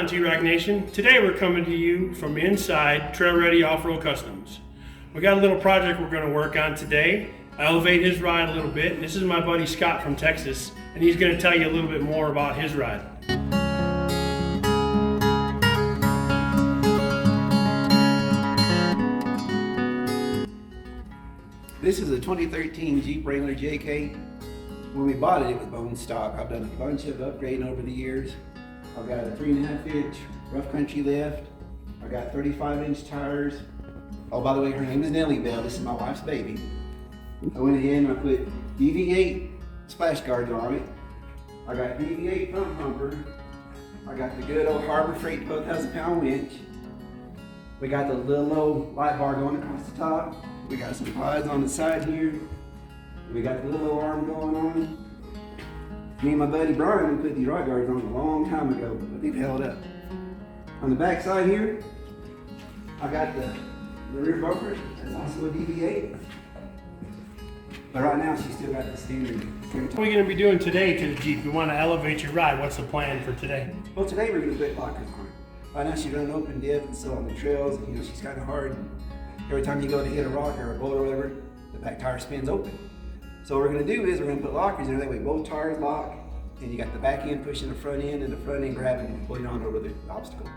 on, T-ROC Nation? Today we're coming to you from inside Trail Ready Offroad Customs. We got a little project we're going to work on today. I elevate his ride a little bit. This is my buddy Scott from Texas, and he's going to tell you a little bit more about his ride. This is a 2013 Jeep Wrangler JK. When we bought it, it was bone stock. I've done a bunch of upgrading over the years. I've got a 3.5-inch rough country lift. I got 35-inch tires. Oh, by the way, her name is Nellie Bell. This is my wife's baby. I went ahead and I put DV8 splash guards on it. I got DV8 front bumper. I got the good old Harbor Freight 12,000-pound winch. We got the little low light bar going across the top. We got some pods on the side here. We got the little arm going on. Me and my buddy Brian, we put these rod guards on a long time ago, but they've held up. On the back side here, I got the rear bumper. That's also a DV8. But right now, she's still got the standard. What are we going to be doing today to the Jeep? We want to elevate your ride. What's the plan for today? Well, today we're going to put lockers on it. Right now, she's running open dip, and so on the trails, you know, she's kind of hard. Every time you go to hit a rock or a boulder or whatever, the back tire spins open. So what we're going to do is we're going to put lockers in, that way both tires lock, and you got the back end pushing the front end, and the front end grabbing and pulling on over the obstacle.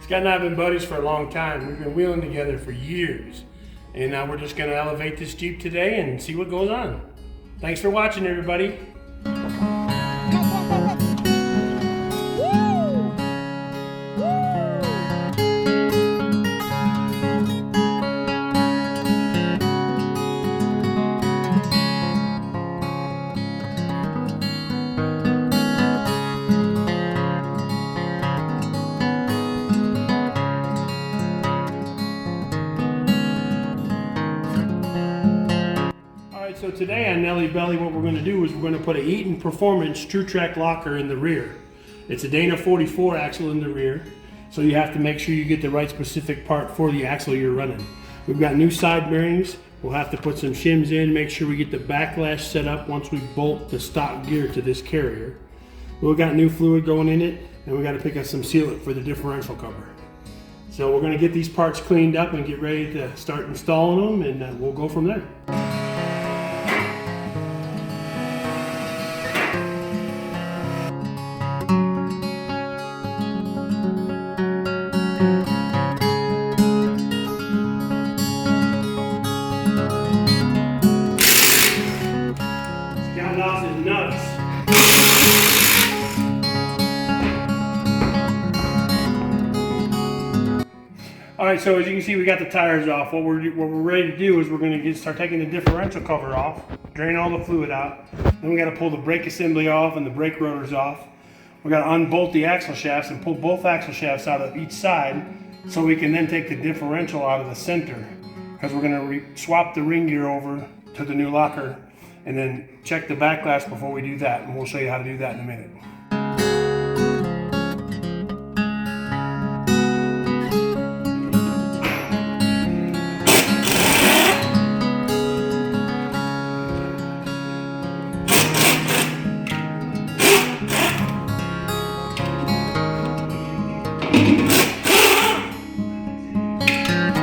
Scott and I have been buddies for a long time. We've been wheeling together for years. And now we're just going to elevate this Jeep today and see what goes on. Thanks for watching, everybody. So today on Nellie Belly, what we're going to do is we're going to put an Eaton Performance True Track locker in the rear. It's a Dana 44 axle in the rear, so you have to make sure you get the right specific part for the axle you're running. We've got new side bearings. We'll have to put some shims in, make sure we get the backlash set up once we bolt the stock gear to this carrier. We've got new fluid going in it, and we got to pick up some sealant for the differential cover. So we're going to get these parts cleaned up and get ready to start installing them, and we'll go from there. Alright, so as you can see, we got the tires off. What we're ready to do is we're going to start taking the differential cover off, drain all the fluid out. Then we got to pull the brake assembly off and the brake rotors off. We got to unbolt the axle shafts and pull both axle shafts out of each side so we can then take the differential out of the center, because we're going to swap the ring gear over to the new locker and then check the backlash before we do that, and we'll show you how to do that in a minute.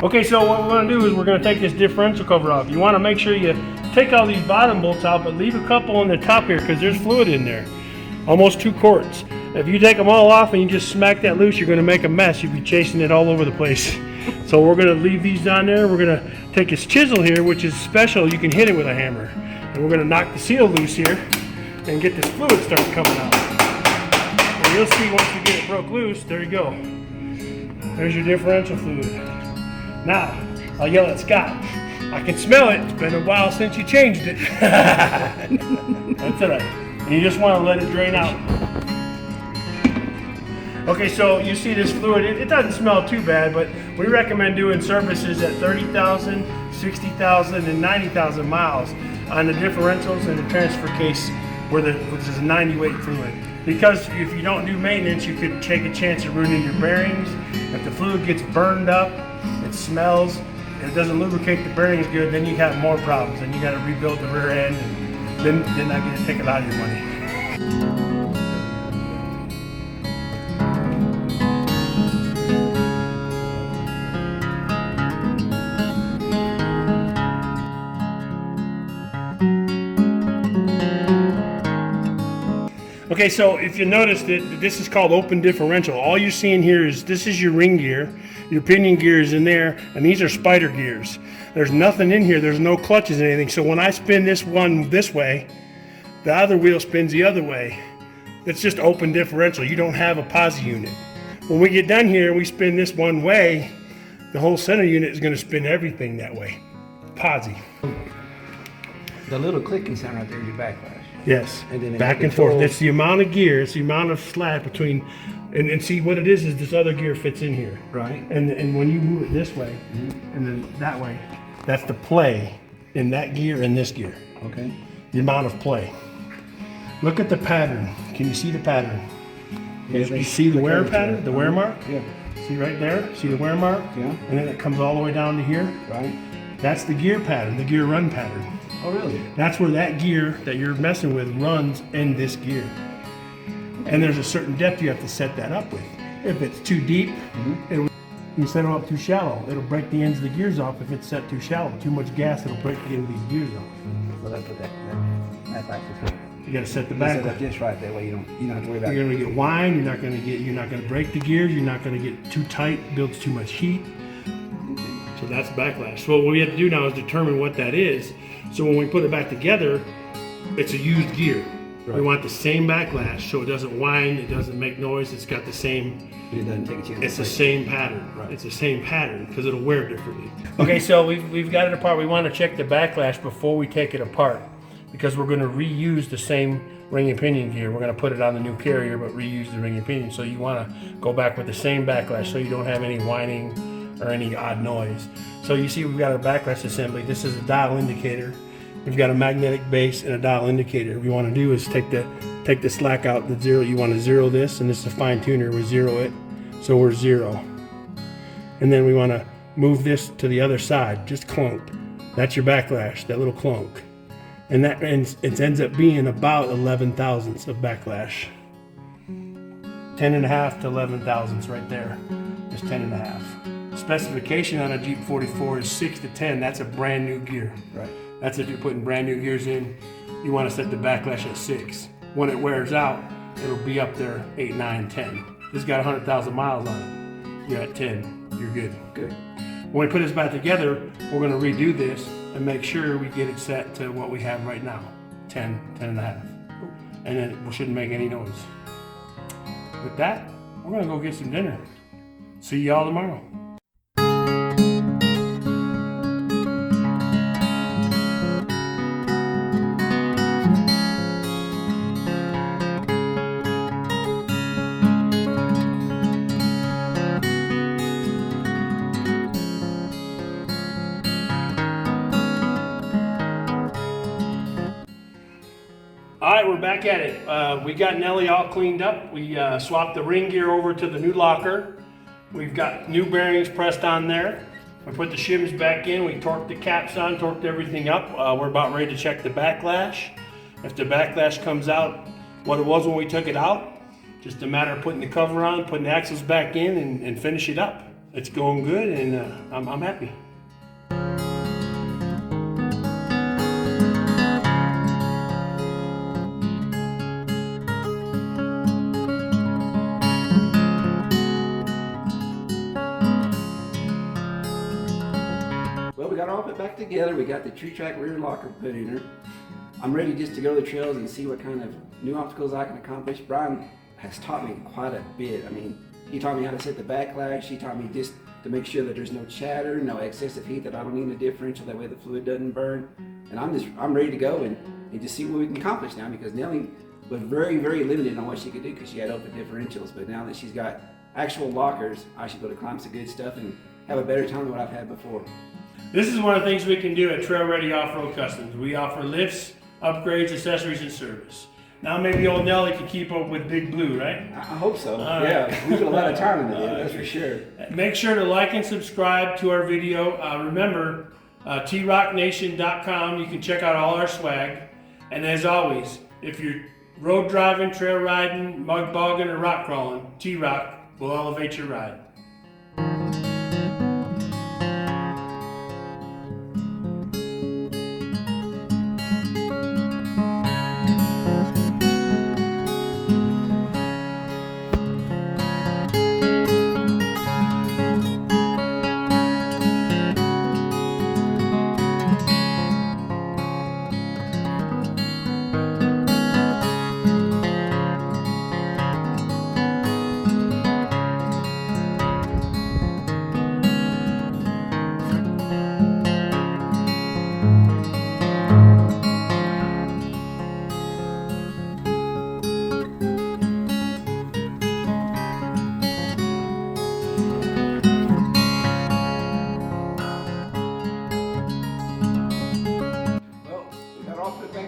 Okay, so what we're going to do is we're going to take this differential cover off. You want to make sure you take all these bottom bolts out, but leave a couple on the top here because there's fluid in there. Almost 2 quarts. If you take them all off and you just smack that loose, you're going to make a mess. You'll be chasing it all over the place. So we're going to leave these on there. We're going to take this chisel here, which is special. You can hit it with a hammer. And we're going to knock the seal loose here and get this fluid start coming out. And you'll see once you get it broke loose, there you go. There's your differential fluid. Now, I'll yell at Scott. I can smell it. It's been a while since you changed it. That's all right. And you just want to let it drain out. Okay, so you see this fluid. It doesn't smell too bad, but we recommend doing services at 30,000, 60,000, and 90,000 miles on the differentials and the transfer case, which is a 90 weight fluid. Because if you don't do maintenance, you could take a chance of ruining your bearings. If the fluid gets burned up, it smells, and it doesn't lubricate the bearings good, then you have more problems, and you got to rebuild the rear end then I get to take a lot of your money. Okay, so if you notice that this is called open differential. All you're seeing here is this is your ring gear, your pinion gear is in there, and these are spider gears. There's nothing in here, there's no clutches or anything. So when I spin this one this way, the other wheel spins the other way. It's just open differential. You don't have a posi unit. When we get done here, we spin this one way, the whole center unit is going to spin everything that way. Posi. The little clicking sound right there is your backlash. Yes, And then back and forth. It's the amount of gear, it's the amount of slack between, and see what it is this other gear fits in here. Right. And when you move it this way, and then that way, that's the play in that gear and this gear. Okay. The amount of play. Look at the pattern. Can you see the pattern? You see the wear pattern, the wear mark? Yeah. See right there? See the wear mark? Yeah. And then it comes all the way down to here. Right. That's the gear pattern, the gear run pattern. Oh, really? That's where that gear that you're messing with runs in this gear. And there's a certain depth you have to set that up with. If it's too deep, you set them up too shallow. It'll break the ends of the gears off if it's set too shallow. Too much gas, it'll break the ends of these gears off. So that's what that backlash is. You gotta set the You set back. up just right, that way you don't have to worry about You're gonna get wine, you're not gonna break the gears, you're not gonna get too tight, builds too much heat. So that's backlash. So what we have to do now is determine what that is. So when we put it back together, it's a used gear. Right. We want the same backlash so it doesn't whine, it doesn't make noise, it's got the same, it doesn't take a chance. it's the same pattern. Right. It's the same pattern because it'll wear differently. Okay, so we've got it apart. We want to check the backlash before we take it apart because we're going to reuse the same ring and pinion gear. We're going to put it on the new carrier but reuse the ring and pinion. So you want to go back with the same backlash so you don't have any whining or any odd noise. So you see we've got our backlash assembly. This is a dial indicator. We've got a magnetic base and a dial indicator. What we want to do is take the slack out, the zero. You want to zero this, and this is a fine tuner. We zero it, so we're 0. And then we want to move this to the other side, just clunk. That's your backlash, that little clunk. And it ends up being about 11 thousandths of backlash. 10.5 to 11 thousandths right there. Just 10.5. Specification on a Jeep 44 is 6 to 10. That's a brand new gear. Right. That's if you're putting brand new gears in. You want to set the backlash at 6. When it wears out, it'll be up there 8, 9, 10. This got 100,000 miles on it. You're at 10. You're good. Good. When we put this back together, we're going to redo this and make sure we get it set to what we have right now, 10, 10.5. And then it shouldn't make any noise. With that, we're going to go get some dinner. See y'all tomorrow. All right, we're back at it. We got Nelly all cleaned up. We swapped the ring gear over to the new locker. We've got new bearings pressed on there. We put the shims back in. We torqued the caps on, torqued everything up. We're about ready to check the backlash. If the backlash comes out what it was when we took it out, just a matter of putting the cover on, putting the axles back in, and finish it up. It's going good, and I'm happy. Got all of it back together. We got the tree track rear locker put in her. I'm ready just to go to the trails and see what kind of new obstacles I can accomplish. Brian has taught me quite a bit. I mean, he taught me how to set the backlash. He taught me just to make sure that there's no chatter, no excessive heat, that I don't need a differential, that way the fluid doesn't burn. And I'm ready to go and just see what we can accomplish now, because Nelly was very, very limited on what she could do because she had open differentials. But now that she's got actual lockers, I should be able to climb some good stuff and have a better time than what I've had before. This is one of the things we can do at Trail Ready Offroad Customs. We offer lifts, upgrades, accessories, and service. Now maybe old Nelly can keep up with Big Blue, right? I hope so. Yeah, we put a lot of time into it, that's for sure. Make sure to like and subscribe to our video. Remember, TROCnation.com. You can check out all our swag. And as always, if you're road driving, trail riding, mud bogging, or rock crawling, T-ROC will elevate your ride.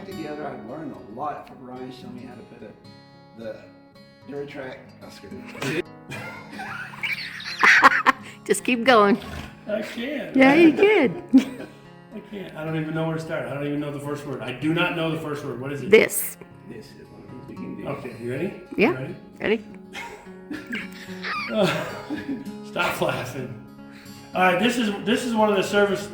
Together, I've learned a lot from Ryan showing me how to put the Duratrack screw. Just keep going. I can't. Yeah, you did. I can't. I don't even know where to start. I don't even know the first word. I do not know the first word. What is it? This. This is one of the things we can do. Okay, you ready? Yeah. You ready? Ready? Stop laughing. All right, this is one of the service